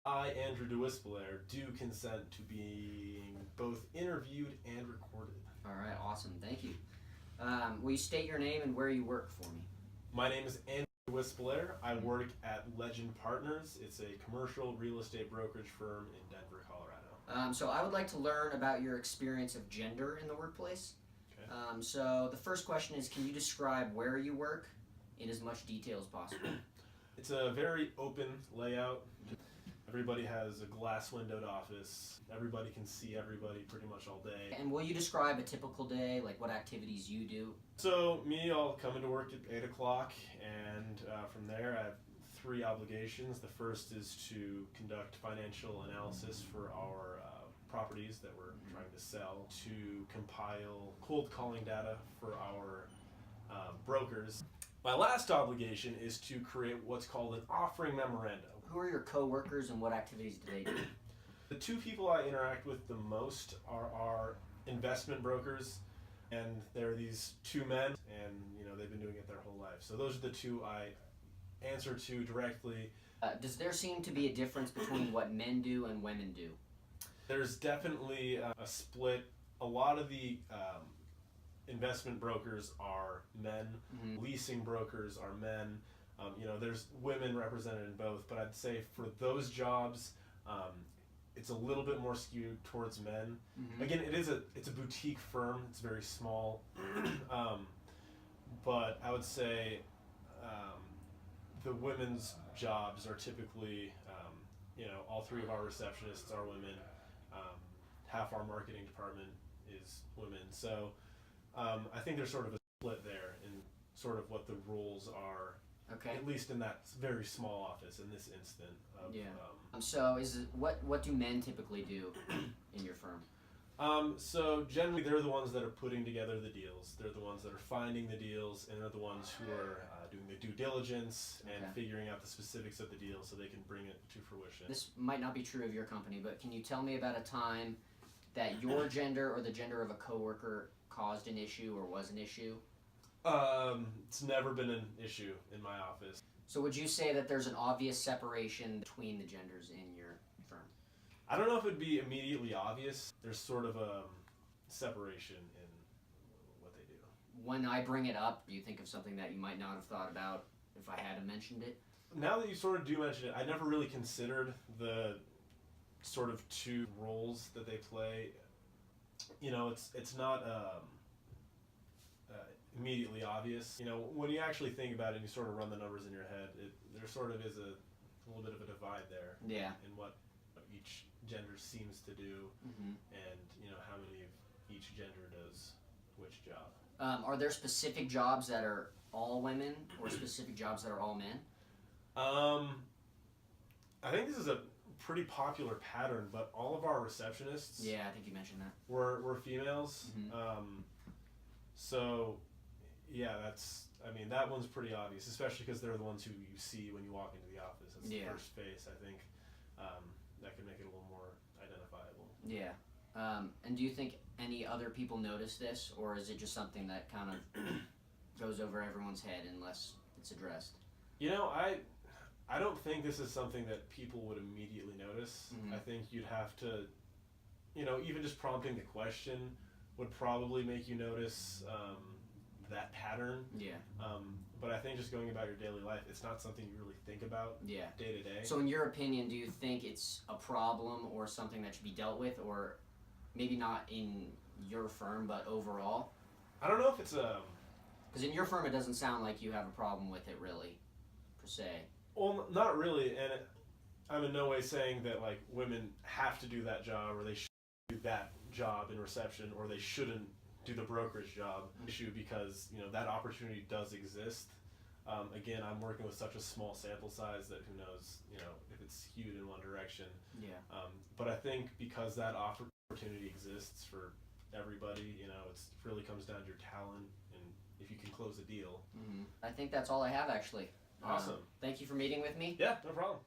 I, Andrew DeWispelair, do consent to being both interviewed and recorded. All right, awesome. Thank you. Will you state your name and where you work for me? My name is Andrew DeWispelair. I work at Legend Partners. It's a commercial real estate brokerage firm in Denver, Colorado. So I would like to learn about your experience of gender in the workplace. Okay. So the first question is, can you describe where you work in as much detail as possible? It's a very open layout. Everybody has a glass windowed office. Everybody can see everybody pretty much all day. And will you describe a typical day, like what activities you do? So me, I'll come into work at 8 o'clock, and from there I have 3 obligations. The first is to conduct financial analysis for our properties that we're trying to sell, to compile cold calling data for our brokers. My last obligation is to create what's called an offering memorandum. Who are your co-workers and what activities do they do? The 2 people I interact with the most are our investment brokers, and they're these 2 men, and they've been doing it their whole life. So those are the 2 I answer to directly. Does there seem to be a difference between what men do and women do? There's definitely a split. A lot of the investment brokers are men. Mm-hmm. Leasing brokers are men. There's women represented in both, but I'd say for those jobs, it's a little bit more skewed towards men. Mm-hmm. Again, it's a boutique firm. It's very small, but I would say the women's jobs are typically, all 3 of our receptionists are women. Half our marketing department is women. So I think there's sort of a split there in sort of what the roles are. Okay. At least in that very small office in this instant. So what do men typically do in your firm? So generally they're the ones that are putting together the deals. They're the ones that are finding the deals, and they're the ones who are doing the due diligence and figuring out the specifics of the deal so they can bring it to fruition. This might not be true of your company, but can you tell me about a time that your gender or the gender of a coworker caused an issue or was an issue? It's never been an issue in my office. So would you say that there's an obvious separation between the genders in your firm? I don't know if it'd be immediately obvious. There's sort of a separation in what they do. When I bring it up, do you think of something that you might not have thought about if I hadn't mentioned it? Now that you sort of do mention it, I never really considered the sort of 2 roles that they play. It's not immediately obvious. When you actually think about it and you sort of run the numbers in your head, there sort of is a little bit of a divide there. Yeah. In what each gender seems to do, mm-hmm. and how many of each gender does which job. Are there specific jobs that are all women or specific jobs that are all men? I think this is a pretty popular pattern, but all of our receptionists. Yeah, I think you mentioned that. Were females. Mm-hmm. So, yeah, that one's pretty obvious, especially because they're the ones who you see when you walk into the office. That's the first face, I think. That can make it a little more identifiable. Yeah. And do you think any other people notice this, or is it just something that kind of goes over everyone's head unless it's addressed? I don't think this is something that people would immediately notice. Mm-hmm. I think you'd have to, even just prompting the question would probably make you notice that pattern. Yeah. But I think just going about your daily life, it's not something you really think about day to day. So in your opinion, do you think it's a problem or something that should be dealt with, or maybe not in your firm, but overall? I don't know if it's a... Because in your firm, it doesn't sound like you have a problem with it, really, per se. Well, not really, and I'm in no way saying that women have to do that job, or they should do that job in reception, or they shouldn't do the brokerage job. Issue because that opportunity does exist. Again, I'm working with such a small sample size that who knows if it's skewed in one direction. Yeah. But I think because that opportunity exists for everybody, it really comes down to your talent and if you can close a deal. Mm-hmm. I think that's all I have, actually. Awesome. Thank you for meeting with me. Yeah, no problem.